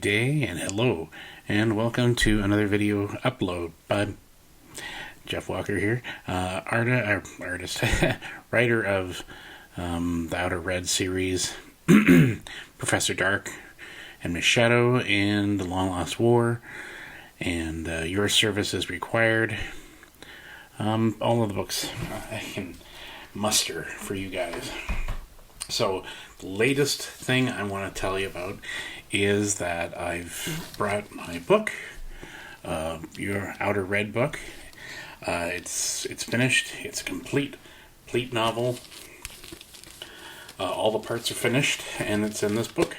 Good day and hello and welcome to another video upload by Jeff Walker here, artist, writer of the Outer Red series, Professor Dark and Miss Shadow and The Long Lost War, and Your Service is Required. All of the books I can muster for you guys. So the latest thing I want to tell you about is that I've brought my book, Your Outer Red book. It's finished. It's a complete novel. All the parts are finished, and it's in this book,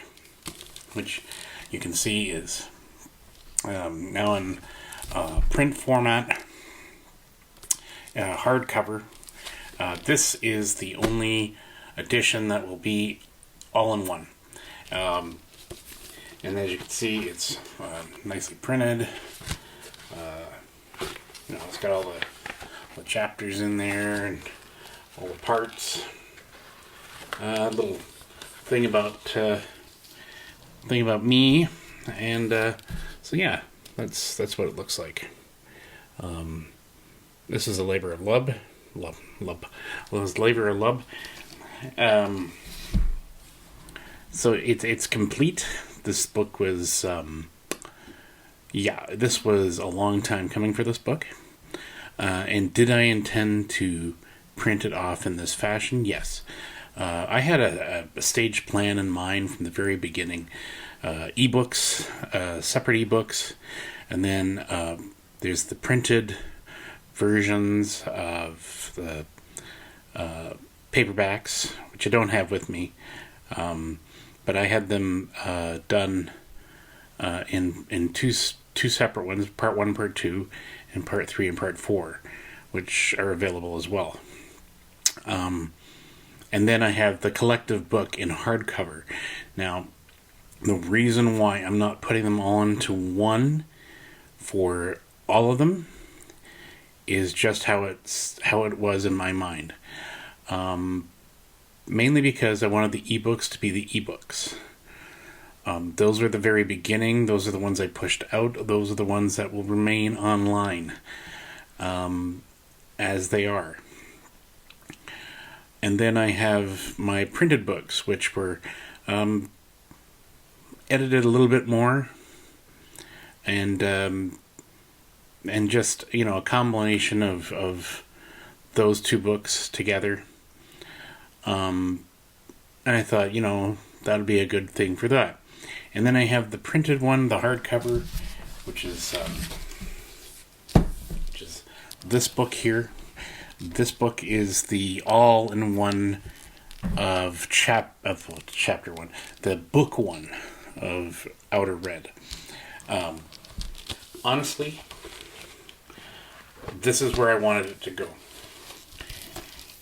which you can see is now in print format, hardcover. This is the only edition that will be all in one. And as you can see, it's nicely printed. It's got all the chapters in there and all the parts. Little thing about me, and so yeah, that's what it looks like. This is a labor of love. Labor of love. So it's complete. This book was, this was a long time coming for this book. And did I intend to print it off in this fashion? Yes. I had a stage plan in mind from the very beginning. Ebooks, separate ebooks, and then there's the printed versions of the paperbacks, which I don't have with me, but I had them done in two separate ones, part 1, part 2, and part 3 and part 4, which are available as well. And then I have the collective book in hardcover. Now, the reason why I'm not putting them all into one for all of them is just how it was in my mind. Mainly because I wanted the ebooks to be the ebooks. Those were the very beginning. Those are the ones I pushed out. Those are the ones that will remain online as they are. And then I have my printed books, which were edited a little bit more, and just, a combination of those two books together. And I thought, that would be a good thing for that. And then I have the printed one, the hardcover, which is this book here. This book is the all-in-one of chapter 1, the book 1 of Outer Red. Honestly, this is where I wanted it to go.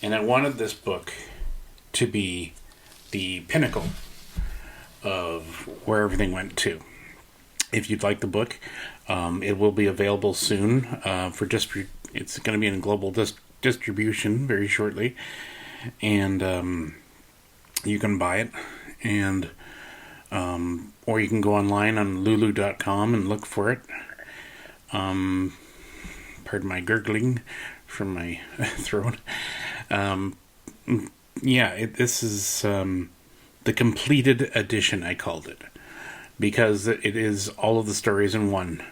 And I wanted this book to be the pinnacle of where everything went to. If you'd like the book, it will be available soon. It's going to be in global distribution very shortly, and you can buy it, and or you can go online on lulu.com and look for it. Pardon my gurgling from my throat. This is the completed edition, I called it, because it is all of the stories in one.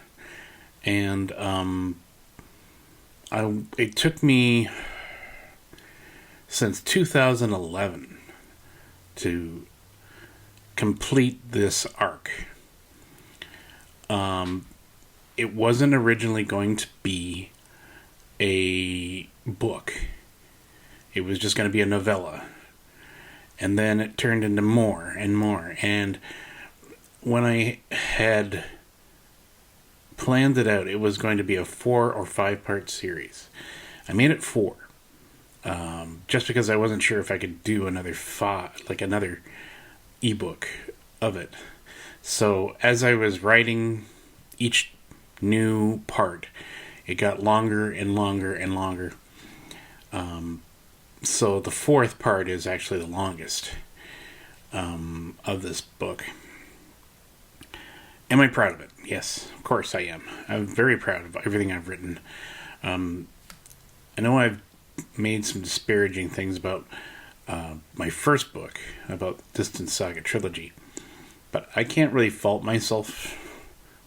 And it took me since 2011 to complete this arc. It wasn't originally going to be a book. It was just going to be a novella. And then it turned into more and more. And when I had planned it out, it was going to be a 4 or 5 part series. I made it 4. Just because I wasn't sure if I could do another ebook of it. So as I was writing each new part, it got longer and longer and longer. So the 4th part is actually the longest of this book. Am I proud of it? Yes, of course I am. I'm very proud of everything I've written. I know I've made some disparaging things about my first book, about Distant Saga Trilogy, but I can't really fault myself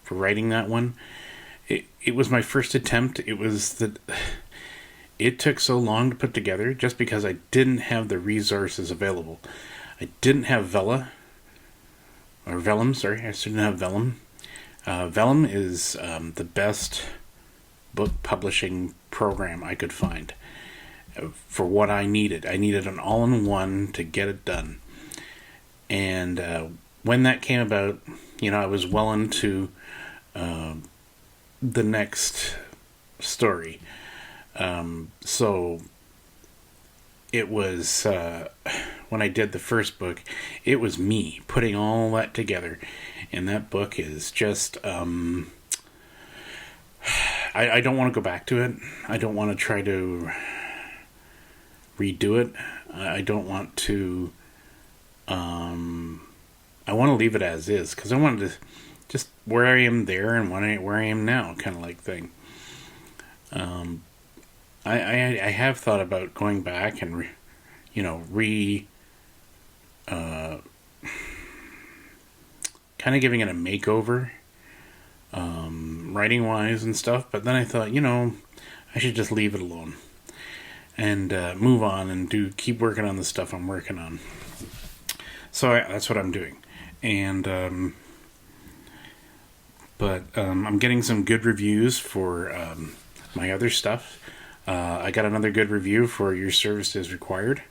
for writing that one. It was my first attempt. It took so long to put together just because I didn't have the resources available. I didn't have Vellum. I didn't have Vellum. Vellum is the best book publishing program I could find for what I needed. I needed an all-in-one to get it done. And when that came about, I was well into the next story. So it was, when I did the first book, it was me putting all that together. And that book is just, I don't want to go back to it. I don't want to try to redo it. I don't want to, I want to leave it as is, because I wanted to just where I am there and where I am now kind of like thing. I have thought about going back and kind of giving it a makeover, writing wise and stuff, but then I thought, I should just leave it alone and move on and keep working on the stuff I'm working on. So that's what I'm doing. And but I'm getting some good reviews for my other stuff. I got another good review for Your Service is Required.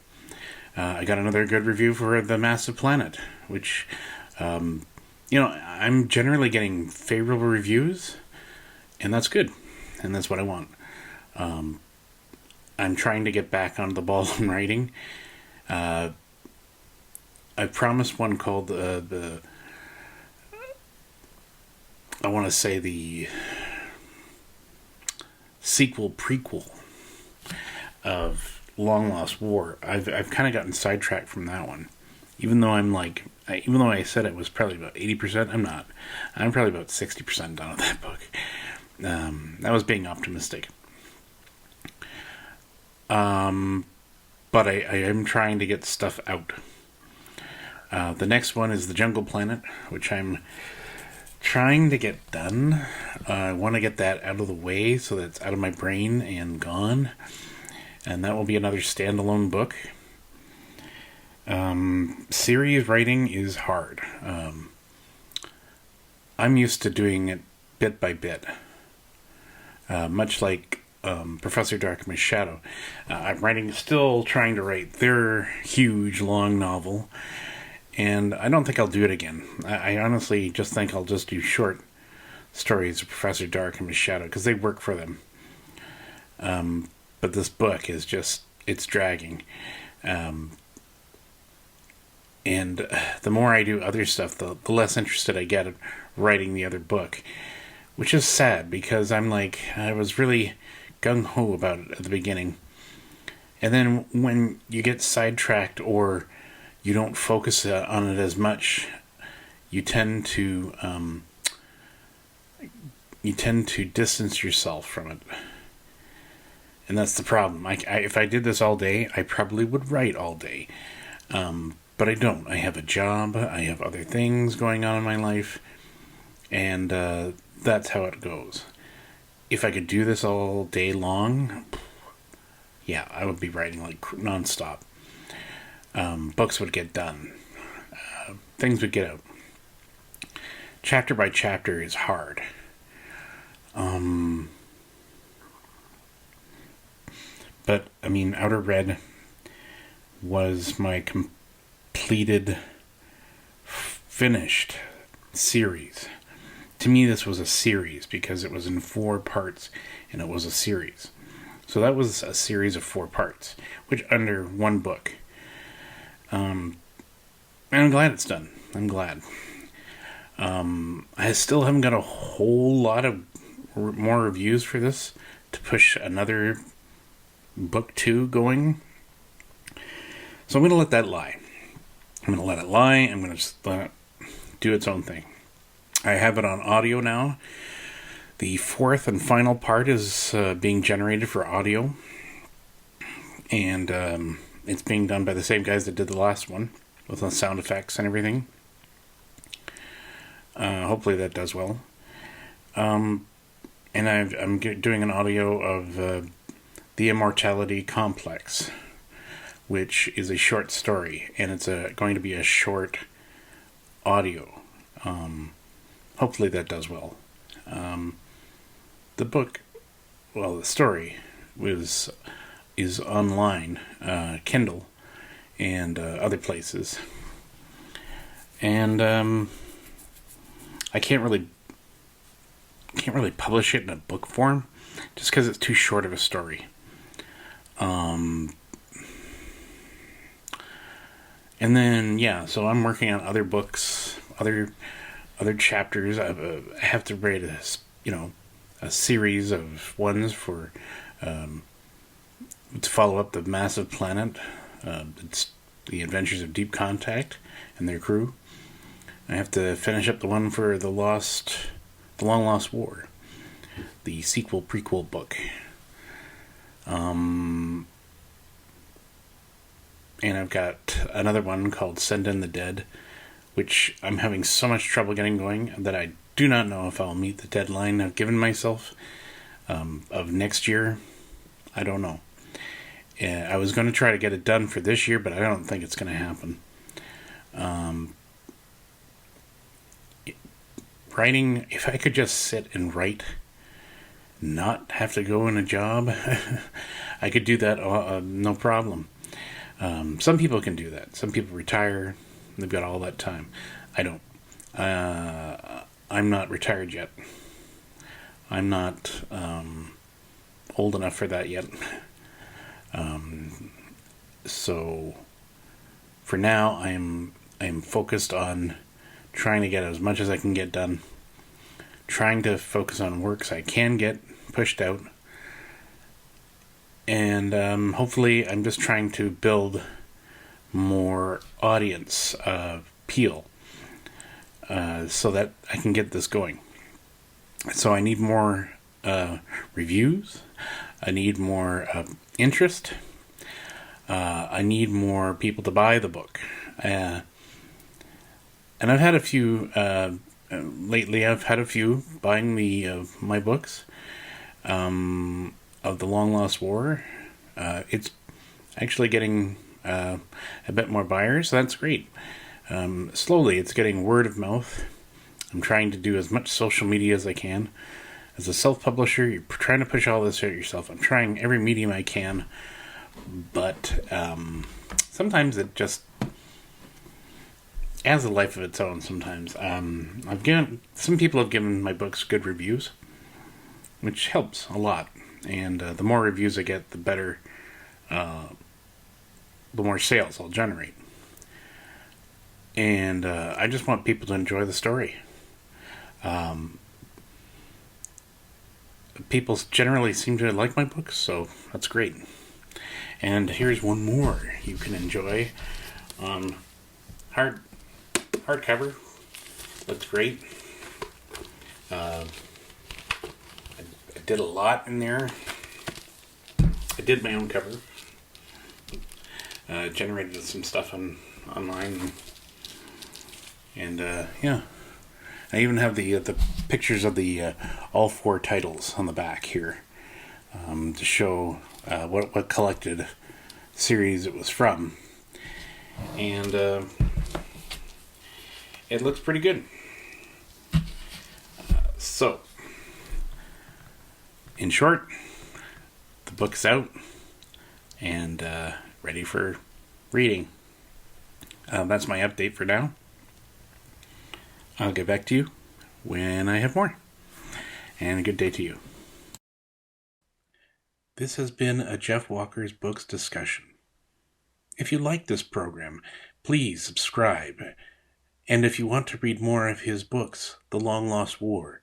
I got another good review for The Massive Planet, which, I'm generally getting favorable reviews, and that's good, and that's what I want. I'm trying to get back on the ball in writing. I promised one called the sequel prequel of Long Lost War. I've kind of gotten sidetracked from that one, even though even though I said it was probably about 80%. I'm not. I'm probably about 60% done with that book. That was being optimistic. But I am trying to get stuff out. The next one is The Jungle Planet, which I'm trying to get done. I want to get that out of the way so that it's out of my brain and gone. And that will be another standalone book. Series writing is hard. I'm used to doing it bit by bit. Much like Professor Darkman's Shadow. I'm still trying to write their huge, long novel. And I don't think I'll do it again. I honestly just think I'll just do short stories of Professor Darkman's Shadow, because they work for them. But this book is it's dragging. And the more I do other stuff, the less interested I get at writing the other book. Which is sad, because I was really gung-ho about it at the beginning. And then when you get sidetracked or you don't focus on it as much, you tend to distance yourself from it. And that's the problem. If I did this all day, I probably would write all day. But I don't. I have a job. I have other things going on in my life. And that's how it goes. If I could do this all day long, yeah, I would be writing nonstop. Books would get done. Things would get out. Chapter by chapter is hard. But, Outer Red was my completed, finished series. To me, this was a series because it was in 4 parts, and it was a series. So that was a series of 4 parts, which under one book. And I'm glad it's done. I'm glad. I still haven't got a whole lot of more reviews for this to push another book 2 going. So I'm going to let that lie. I'm going to let it lie. I'm going to just let it do its own thing. I have it on audio now. The fourth and final part is being generated for audio, and it's being done by the same guys that did the last one with the sound effects and everything. Hopefully that does well. And I'm doing an audio of The Immortality Complex, which is a short story, and it's going to be a short audio. Hopefully that does well. The book, well, the story is online, Kindle, and other places, and I can't really publish it in a book form, just because it's too short of a story. And then so I'm working on other books, other chapters. I have to write a series of ones for to follow up the Massive Planet. It's the Adventures of Deep Contact and their crew. I have to finish up the one for the Long Lost War, the prequel book. And I've got another one called Send in the Dead, which I'm having so much trouble getting going that I do not know if I'll meet the deadline I've given myself of next year. I don't know. I was going to try to get it done for this year, but I don't think it's going to happen. Writing, if I could just sit and write, not have to go in a job, I could do that no problem. Some people can do that. Some people retire, they've got all that time. I don't. I'm not retired yet. I'm not old enough for that yet. So for now, I'm focused on trying to get as much as I can get done. Trying to focus on works I can get pushed out. And hopefully I'm just trying to build more audience appeal so that I can get this going. So I need more reviews. I need more interest. I need more people to buy the book. And I've had a few lately. I've had a few buying my books of the Long Lost War. It's actually getting a bit more buyers, so that's great. Slowly, it's getting word of mouth. I'm trying to do as much social media as I can. As a self-publisher, you're trying to push all this out yourself. I'm trying every medium I can, but sometimes it just has a life of its own. Sometimes some people have given my books good reviews, which helps a lot. And the more reviews I get, the better, the more sales I'll generate. And I just want people to enjoy the story. People generally seem to like my books, so that's great. And here's one more you can enjoy. Hardcover. Looks great. I did a lot in there. I did my own cover. Generated some stuff online. And yeah. I even have the pictures of the all four titles on the back here to show what collected series it was from. And it looks pretty good. So, in short, the book's out and ready for reading. That's my update for now. I'll get back to you when I have more. And a good day to you. This has been a Jeff Walker's Books discussion. If you like this program, please subscribe. And if you want to read more of his books, The Long Lost War,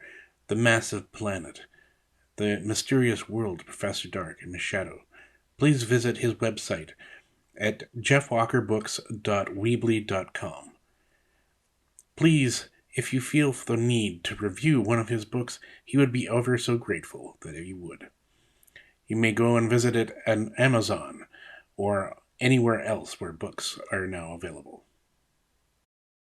The Massive Planet, The Mysterious World of Professor Dark and Miss Shadow, please visit his website at jeffwalkerbooks.weebly.com. Please If you feel the need to review one of his books, he would be ever so grateful that you would. You may go and visit it on Amazon or anywhere else where books are now available.